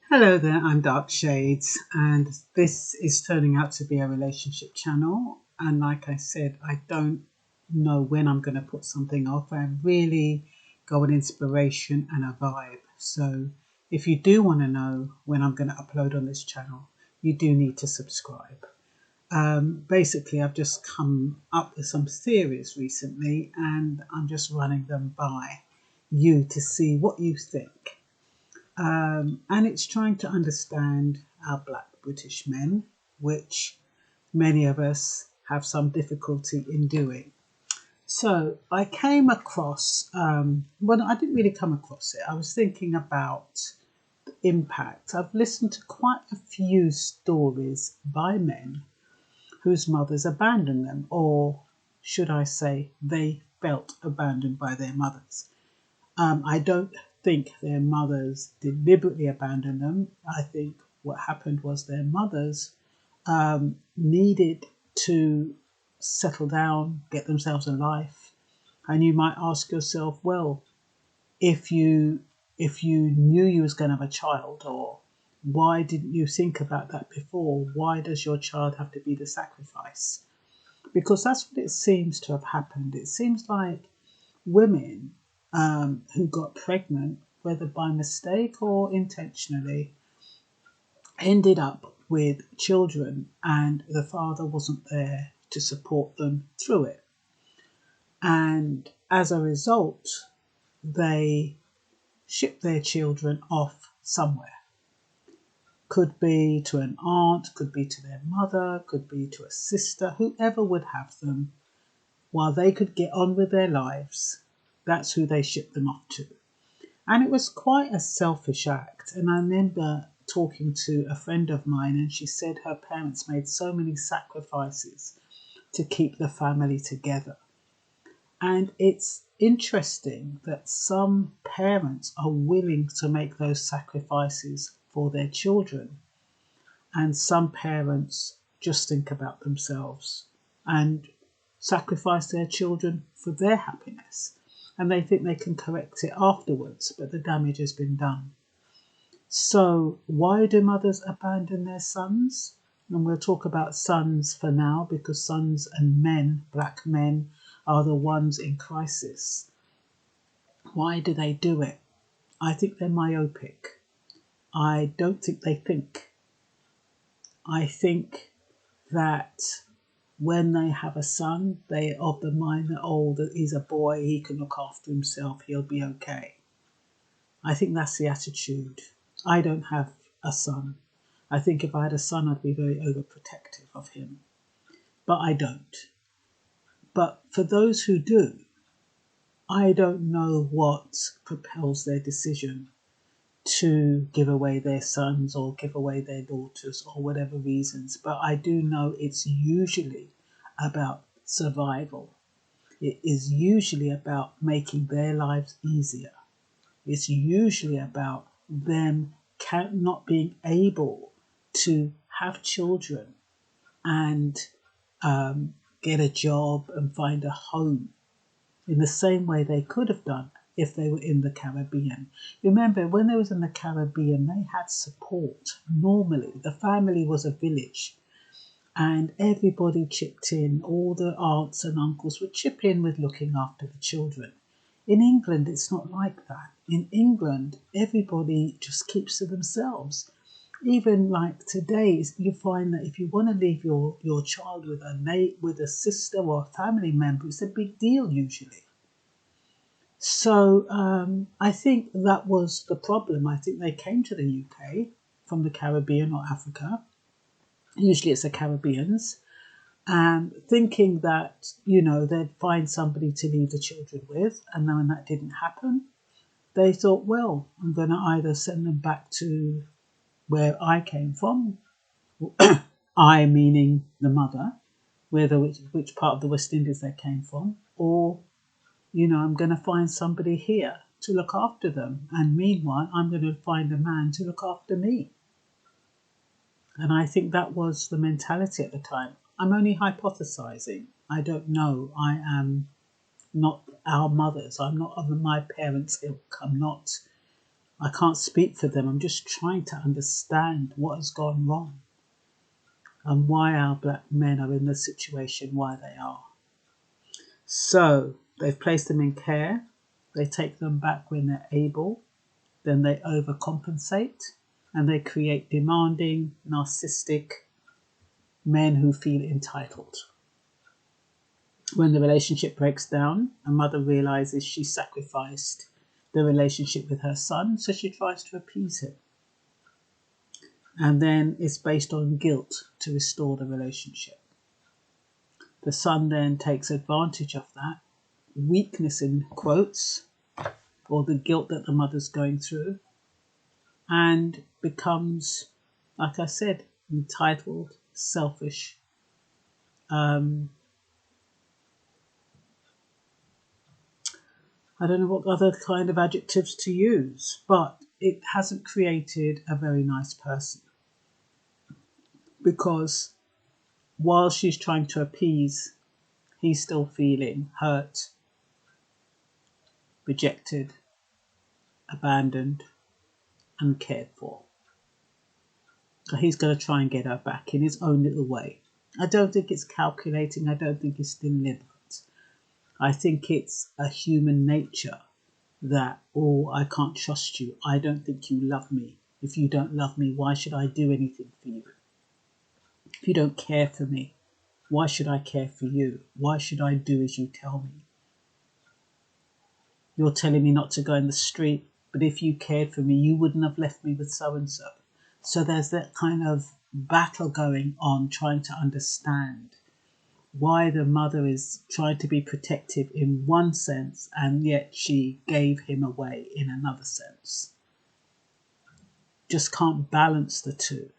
Hello there, I'm Dark Shades, and this is turning out to be a relationship channel. And like I said, I don't know when I'm going to put something off. I really go on inspiration and a vibe. So if you do want to know when I'm going to upload on this channel, you do need to subscribe. Basically, I've just come up with some theories recently, and I'm just running them by you to see what you think. And it's trying to understand our black British men, which many of us have some difficulty in doing. So I came across, well, I didn't really come across it. I was thinking about the impact. I've listened to quite a few stories by men whose mothers abandoned them, or should I say, they felt abandoned by their mothers. I don't think their mothers deliberately abandoned them. I think what happened was their mothers needed to settle down, get themselves a life. And you might ask yourself, well, if you knew you was going to have a child, or why didn't you think about that before? Why does your child have to be the sacrifice? Because that's what it seems to have happened. It seems like women who got pregnant, whether by mistake or intentionally, ended up with children and the father wasn't there to support them through it. And as a result, they shipped their children off somewhere. Could be to an aunt, could be to their mother, could be to a sister, whoever would have them. While they could get on with their lives, that's who they shipped them off to. And it was quite a selfish act. And I remember talking to a friend of mine, and she said her parents made so many sacrifices to keep the family together. And it's interesting that some parents are willing to make those sacrifices for their children, and some parents just think about themselves and sacrifice their children for their happiness. And they think they can correct it afterwards, but the damage has been done. So why do mothers abandon their sons? And we'll talk about sons for now, because sons and men, black men, are the ones in crisis. Why do they do it? I think they're myopic. I don't think they think. I think that when they have a son, they are of the mind that, oh, that he's a boy, he can look after himself, he'll be okay. I think that's the attitude. I don't have a son. I think if I had a son, I'd be very overprotective of him. But I don't. But for those who do, I don't know what propels their decision to give away their sons or give away their daughters or whatever reasons. But I do know it's usually about survival. It is usually about making their lives easier. It's usually about them not being able to have children and get a job and find a home in the same way they could have done if they were in the Caribbean. Remember, when they was in the Caribbean, they had support. Normally, the family was a village and everybody chipped in. All the aunts and uncles would chip in with looking after the children. In England, it's not like that. In England, everybody just keeps to themselves. Even like today, you find that if you want to leave your child with a sister or a family member, it's a big deal usually. So I think that was the problem. I think they came to the UK from the Caribbean or Africa. Usually it's the Caribbeans. Thinking that, they'd find somebody to leave the children with. And then when that didn't happen, they thought, well, I'm going to either send them back to where I came from, I meaning the mother, which part of the West Indies they came from, or I'm going to find somebody here to look after them. And meanwhile, I'm going to find a man to look after me. And I think that was the mentality at the time. I'm only hypothesizing. I don't know. I am not our mothers. I'm not of my parents' ilk. I'm not I can't speak for them. I'm just trying to understand what has gone wrong and why our black men are in the situation why they are. So they've placed them in care. They take them back when they're able. Then they overcompensate and they create demanding, narcissistic men who feel entitled. When the relationship breaks down, a mother realizes she sacrificed the relationship with her son, so she tries to appease him. And then it's based on guilt to restore the relationship. The son then takes advantage of that weakness in quotes, or the guilt that the mother's going through, and becomes, like I said, entitled, selfish, I don't know what other kind of adjectives to use, but it hasn't created a very nice person. Because while she's trying to appease, he's still feeling hurt, rejected, abandoned, uncared for. So he's going to try and get her back in his own little way. I don't think it's calculating. I don't think it's deliberate. I think it's a human nature that, oh, I can't trust you. I don't think you love me. If you don't love me, why should I do anything for you? If you don't care for me, why should I care for you? Why should I do as you tell me? You're telling me not to go in the street, but if you cared for me, you wouldn't have left me with so-and-so. So there's that kind of battle going on, trying to understand why the mother is trying to be protective in one sense and yet she gave him away in another sense. Just can't balance the two.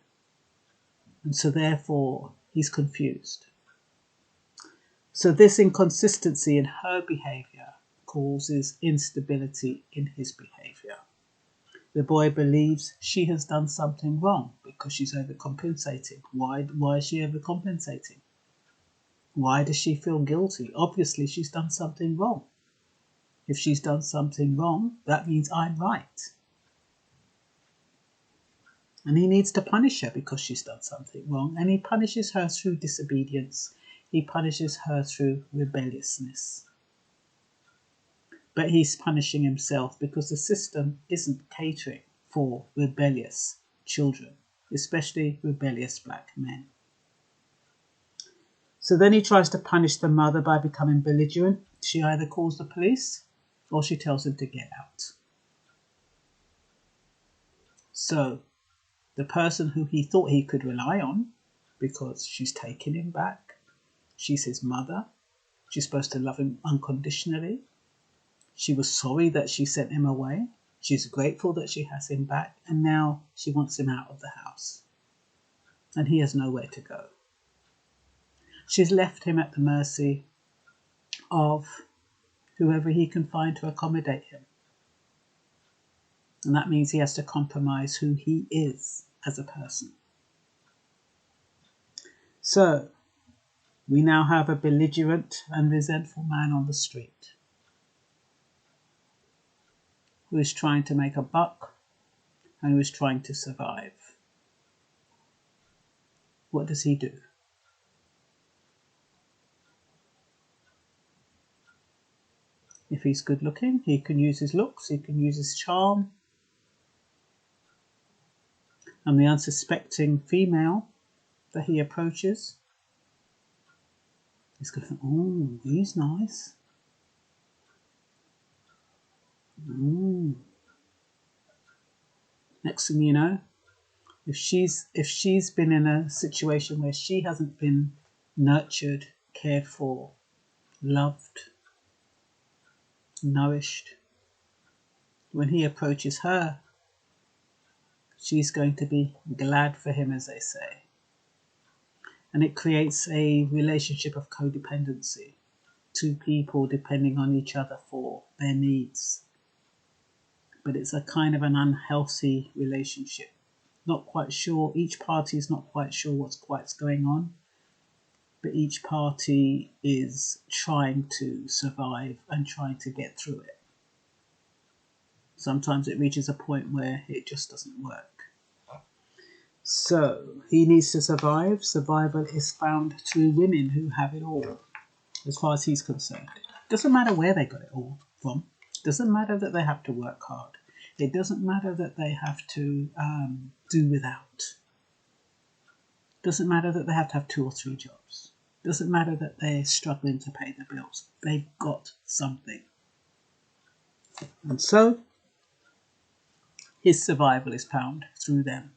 And so therefore he's confused. So this inconsistency in her behaviour causes instability in his behaviour. The boy believes she has done something wrong because she's overcompensating. Why is she overcompensating? Why does she feel guilty? Obviously, she's done something wrong. If she's done something wrong, that means I'm right. And he needs to punish her because she's done something wrong. And he punishes her through disobedience. He punishes her through rebelliousness. But he's punishing himself because the system isn't catering for rebellious children, especially rebellious black men. So then he tries to punish the mother by becoming belligerent. She either calls the police or she tells him to get out. So the person who he thought he could rely on, because she's taken him back, she's his mother, she's supposed to love him unconditionally. She was sorry that she sent him away. She's grateful that she has him back, and now she wants him out of the house. And he has nowhere to go. She's left him at the mercy of whoever he can find to accommodate him. And that means he has to compromise who he is as a person. So, we now have a belligerent and resentful man on the street who is trying to make a buck and who is trying to survive. What does he do? If he's good looking, he can use his looks, he can use his charm. And the unsuspecting female that he approaches is going to think, oh, he's nice. Next thing you know, if she's been in a situation where she hasn't been nurtured, cared for, loved, nourished, when he approaches her, she's going to be glad for him, as they say. And it creates a relationship of codependency. Two people depending on each other for their needs. But it's a kind of an unhealthy relationship. Not quite sure, each party is not quite sure what's quite going on. But each party is trying to survive and trying to get through it. Sometimes it reaches a point where it just doesn't work. So he needs to survive. Survival is found through women who have it all, as far as he's concerned. Doesn't matter where they got it all from. Doesn't matter that they have to work hard. It doesn't matter that they have to do without. Doesn't matter that they have to have 2 or 3 jobs. Doesn't matter that they're struggling to pay the bills. They've got something. And so his survival is found through them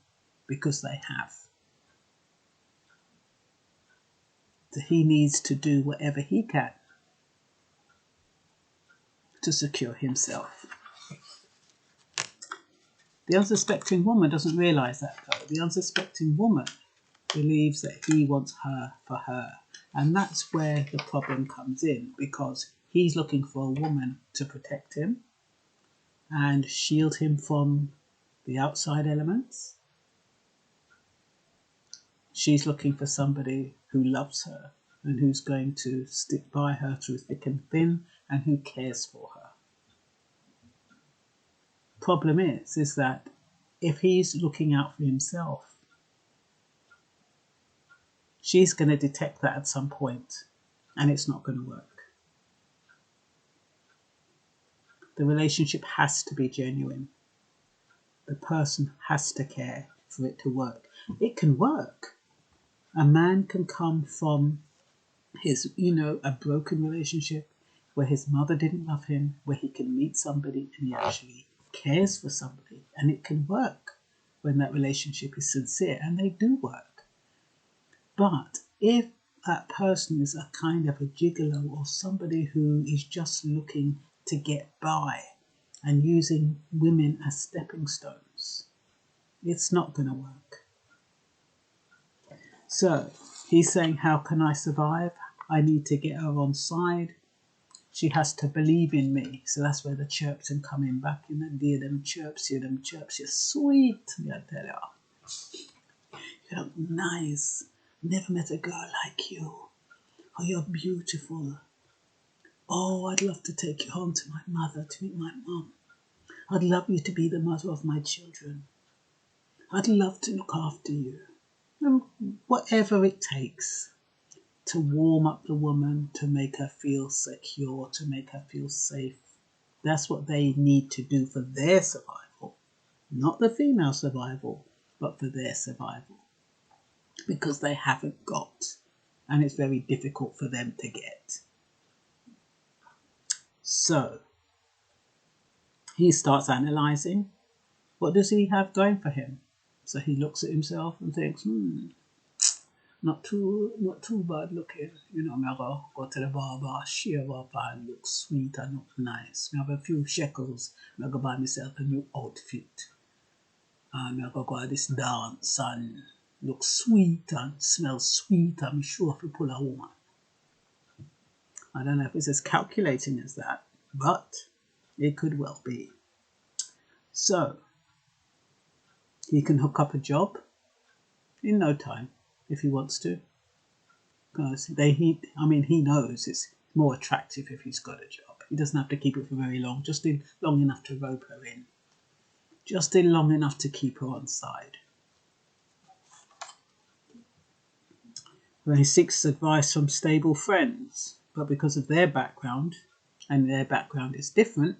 because they have. So he needs to do whatever he can to secure himself. The unsuspecting woman doesn't realise that, though. The unsuspecting woman believes that he wants her for her. And that's where the problem comes in, because he's looking for a woman to protect him and shield him from the outside elements. She's looking for somebody who loves her and who's going to stick by her through thick and thin and who cares for her. Problem is that if he's looking out for himself, she's going to detect that at some point and it's not going to work. The relationship has to be genuine. The person has to care for it to work. It can work. A man can come from his, a broken relationship where his mother didn't love him, where he can meet somebody and he actually cares for somebody, and it can work when that relationship is sincere, and they do work. But if that person is a kind of a gigolo or somebody who is just looking to get by and using women as stepping stones, it's not going to work. So he's saying, how can I survive? I need to get her on side. She has to believe in me. So that's where the chirping coming back in. And dear them chirps, you're sweet. I tell you. You're nice. Never met a girl like you. Oh, you're beautiful. Oh, I'd love to take you home to my mother, to meet my mum. I'd love you to be the mother of my children. I'd love to look after you. And whatever it takes to warm up the woman, to make her feel secure, to make her feel safe. That's what they need to do for their survival. Not the female survival, but for their survival. Because they haven't got, and it's very difficult for them to get. So, he starts analysing. What does he have going for him? So he looks at himself and thinks, not too bad looking. I go to the barber, shave up and look sweet and look nice. I have a few shekels. I go buy myself a new outfit. And I go to this dance and look sweet and smell sweet. I'm sure if you pull a woman. I don't know if it's as calculating as that, but it could well be. So, he can hook up a job in no time if he wants to. Because he knows it's more attractive if he's got a job. He doesn't have to keep it for very long, just long enough to rope her in. Just long enough to keep her on side. When he seeks advice from stable friends, but because of their background, and their background is different,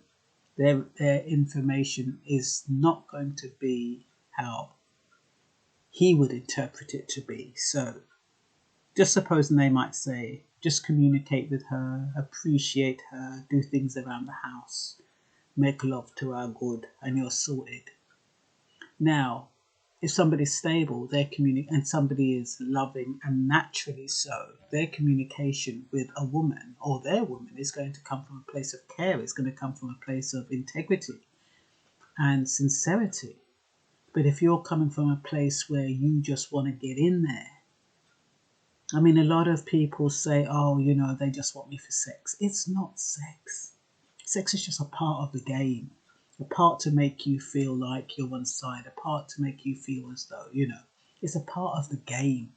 their information is not going to be how he would interpret it to be. So, just supposing they might say, just communicate with her, appreciate her, do things around the house, make love to her good, and you're sorted. Now, if somebody's stable, and somebody is loving and naturally so, their communication with a woman or their woman is going to come from a place of care. It's going to come from a place of integrity and sincerity. But if you're coming from a place where you just want to get in there, a lot of people say, they just want me for sex. It's not sex. Sex is just a part of the game. A part to make you feel like you're one side. A part to make you feel as though, it's a part of the game.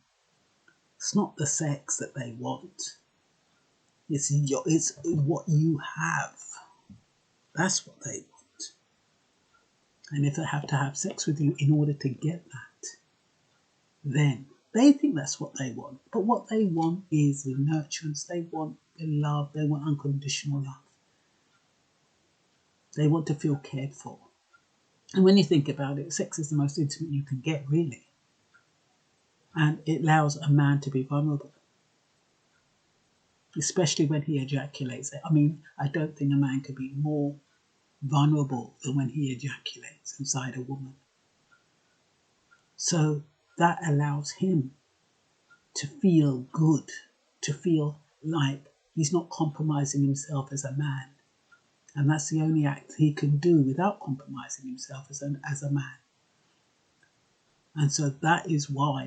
It's not the sex that they want. It's what you have. That's what they want. And if they have to have sex with you in order to get that, then they think that's what they want. But what they want is the nurturance. They want the love. They want unconditional love. They want to feel cared for. And when you think about it, sex is the most intimate you can get, really. And it allows a man to be vulnerable, especially when he ejaculates. I mean, I don't think a man could be more vulnerable than when he ejaculates inside a woman. So that allows him to feel good, to feel like he's not compromising himself as a man. And that's the only act he can do without compromising himself as a man. And so that is why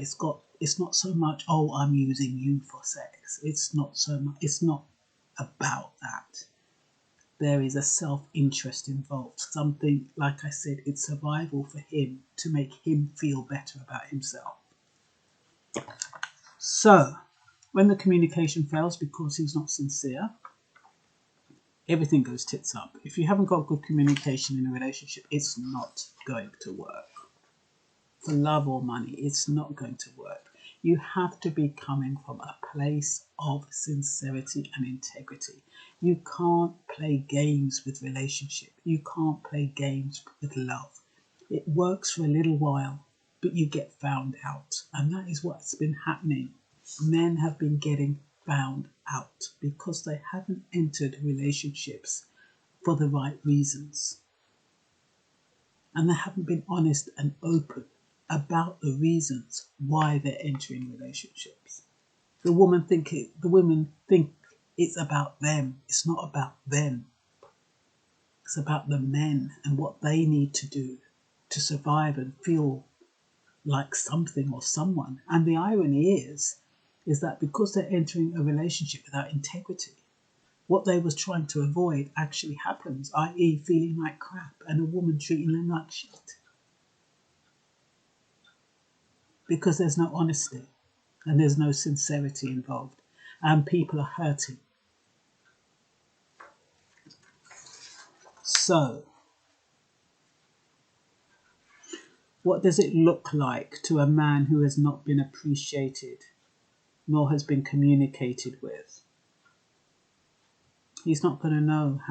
it's not so much, oh, I'm using you for sex. It's not about that. There is a self-interest involved. Something, like I said, it's survival for him to make him feel better about himself. So, when the communication fails because he's not sincere, everything goes tits up. If you haven't got good communication in a relationship, it's not going to work. For love or money, it's not going to work. You have to be coming from a place of sincerity and integrity. You can't play games with relationship. You can't play games with love. It works for a little while, but you get found out. And that is what's been happening. Men have been getting found out because they haven't entered relationships for the right reasons. And they haven't been honest and open about the reasons why they're entering relationships. The women think it's about them. It's not about them. It's about the men and what they need to do to survive and feel like something or someone. And the irony is that because they're entering a relationship without integrity, what they was trying to avoid actually happens, i.e. feeling like crap and a woman treating them like shit. Because there's no honesty and there's no sincerity involved and people are hurting. So, what does it look like to a man who has not been appreciated nor has been communicated with? He's not going to know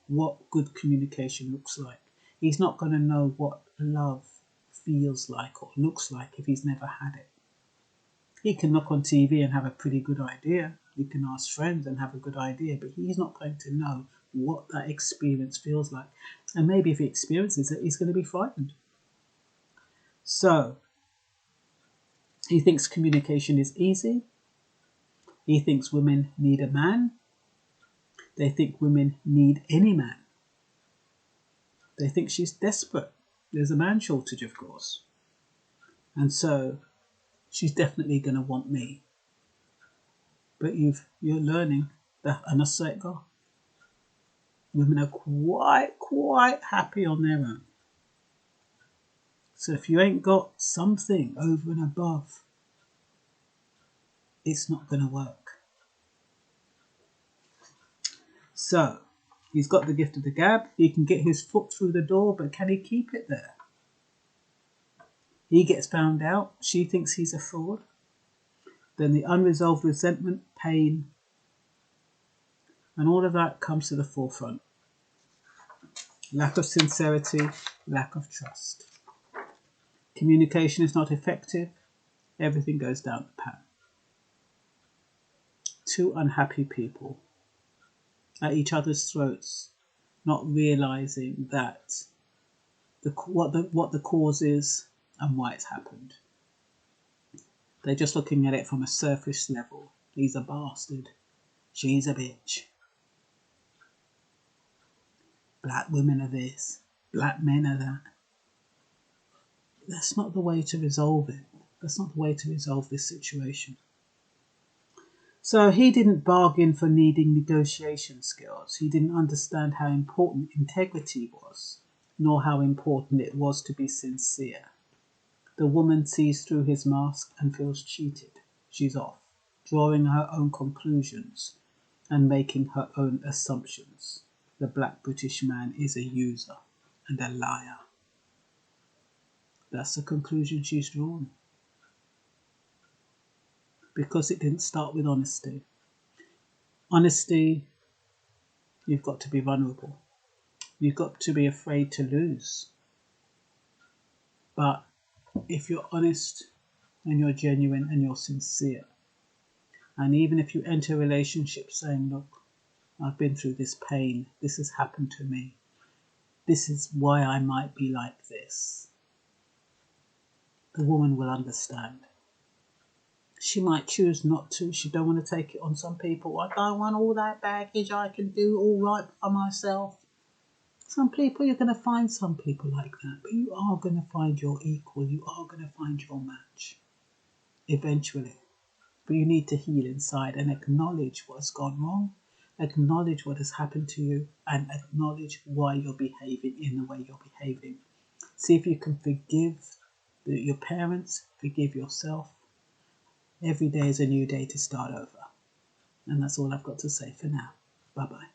what good communication looks like. He's not going to know what love feels like or looks like if he's never had it. He can look on TV and have a pretty good idea. He can ask friends and have a good idea, but he's not going to know what that experience feels like. And maybe if he experiences it, he's going to be frightened. So, he thinks communication is easy. He thinks women need a man. They think women need any man. They think she's desperate. There's a man shortage, of course. And so, she's definitely going to want me. But you're learning that, and I say it, God, women are quite happy on their own. So if you ain't got something over and above, it's not going to work. So he's got the gift of the gab. He can get his foot through the door, but can he keep it there? He gets found out. She thinks he's a fraud. Then the unresolved resentment, pain, and all of that comes to the forefront. Lack of sincerity, lack of trust. Communication is not effective. Everything goes down the pan. Two unhappy people at each other's throats, not realizing that what the cause is and why it's happened. They're just looking at it from a surface level. He's a bastard. She's a bitch. Black women are this. Black men are that. That's not the way to resolve it. That's not the way to resolve this situation. So he didn't bargain for needing negotiation skills. He didn't understand how important integrity was, nor how important it was to be sincere. The woman sees through his mask and feels cheated. She's off, drawing her own conclusions and making her own assumptions. The black British man is a user and a liar. That's the conclusion she's drawn. Because it didn't start with honesty. Honesty, you've got to be vulnerable. You've got to be afraid to lose. But if you're honest and you're genuine and you're sincere, and even if you enter a relationship saying, look, I've been through this pain, this has happened to me, this is why I might be like this, the woman will understand. She might choose not to. She don't want to take it on. Some people, I don't want all that baggage. I can do all right by myself. Some people, you're going to find some people like that, but you are going to find your equal. You are going to find your match eventually. But you need to heal inside and acknowledge what's gone wrong, acknowledge what has happened to you, and acknowledge why you're behaving in the way you're behaving. See if you can forgive your parents, forgive yourself. Every day is a new day to start over. And that's all I've got to say for now. Bye-bye.